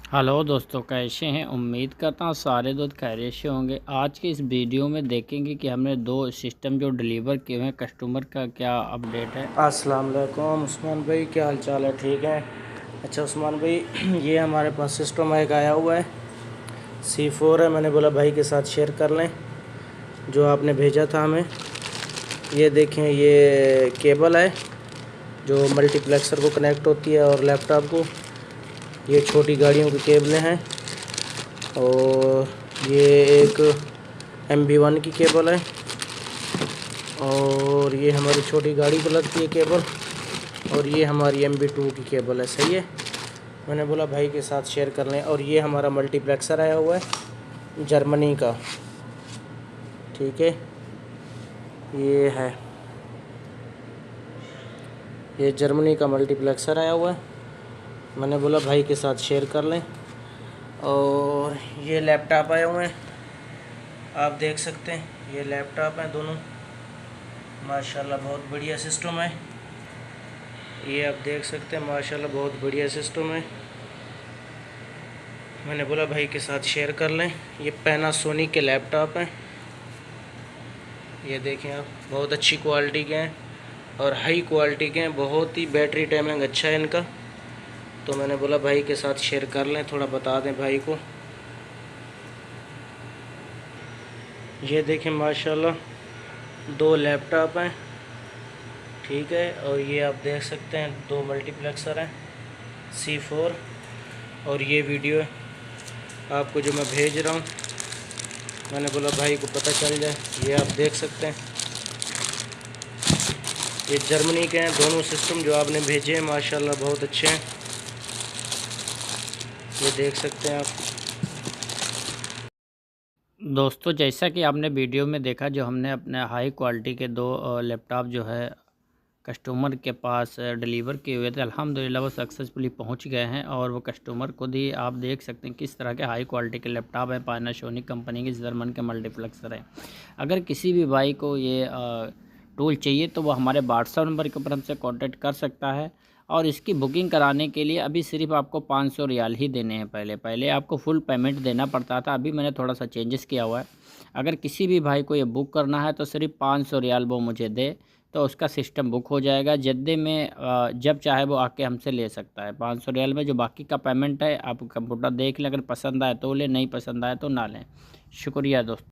Hello दोस्तों, कैसे हैं। उम्मीद करता हूँ सारे दोस्त खैरियत से होंगे। आज के इस वीडियो में देखेंगे कि हमने दो सिस्टम जो डिलीवर किए हुए हैं कस्टमर का क्या अपडेट है। अस्सलाम वालेकुम उस्मान भाई, क्या हाल चाल है? ठीक है। अच्छा उस्मान भाई, ये हमारे पास सिस्टम एक आया हुआ है, C4 है। मैंने बोला भाई के साथ शेयर कर लें जो आपने भेजा था हमें। ये देखें, ये केबल है जो मल्टीप्लेक्सर को कनेक्ट होती है और लैपटॉप को। ये छोटी गाड़ियों की केबलें हैं और ये एक MB1 की केबल है और ये हमारी छोटी गाड़ी को लगती है केबल, और ये हमारी MB2 की केबल है। सही है, मैंने बोला भाई के साथ शेयर कर लें। और ये हमारा मल्टीप्लेक्सर आया हुआ है जर्मनी का। ठीक है, ये है, ये जर्मनी का मल्टीप्लेक्सर आया हुआ है। मैंने बोला भाई के साथ शेयर कर लें। और ये लैपटॉप आए हुए हैं, आप देख सकते हैं। ये लैपटॉप हैं दोनों, माशाल्लाह बहुत बढ़िया सिस्टम है। ये आप देख सकते हैं, माशाल्लाह बहुत बढ़िया सिस्टम है। मैंने बोला भाई के साथ शेयर कर लें। ये पैनासोनिक के लैपटॉप हैं, ये देखें आप, बहुत अच्छी क्वालिटी के हैं और हाई क्वालिटी के हैं। बहुत ही बैटरी टाइमिंग अच्छा है इनका। तो मैंने बोला भाई के साथ शेयर कर लें, थोड़ा बता दें भाई को। ये देखें माशाल्लाह, दो लैपटॉप हैं। ठीक है, और ये आप देख सकते हैं दो मल्टीप्लेक्सर हैं C4। और ये वीडियो आपको जो मैं भेज रहा हूँ, मैंने बोला भाई को पता चल जाए। ये आप देख सकते हैं, ये जर्मनी के हैं दोनों सिस्टम जो आपने भेजे हैं, माशाल्लाह बहुत अच्छे हैं। ये देख सकते हैं आप। दोस्तों, जैसा कि आपने वीडियो में देखा, जो हमने अपने हाई क्वालिटी के दो लैपटॉप जो है कस्टमर के पास डिलीवर किए हुए थे, अल्हम्दुलिल्लाह वो सक्सेसफुली पहुंच गए हैं। और वो कस्टमर खुद ही आप देख सकते हैं किस तरह के हाई क्वालिटी के लैपटॉप हैं। पैनासोनिक कंपनी के जर्मन के मल्टीप्लेक्सर हैं। अगर किसी भी भाई को ये टूल चाहिए तो वो हमारे व्हाट्सएप नंबर के ऊपर हमसे कांटेक्ट कर सकता है। और इसकी बुकिंग कराने के लिए अभी सिर्फ आपको 500 रियाल ही देने हैं। पहले आपको फुल पेमेंट देना पड़ता था, अभी मैंने थोड़ा सा चेंजेस किया हुआ है। अगर किसी भी भाई को ये बुक करना है तो सिर्फ 500 रियाल वो मुझे दे, तो उसका सिस्टम बुक हो जाएगा। जद्दे में जब चाहे वो आके हमसे ले सकता है। 500 रियाल में जो बाकी का पेमेंट है, आप कंप्यूटर देख लें, अगर पसंद आए तो ले, नहीं पसंद आए तो ना लें। शुक्रिया दोस्तों।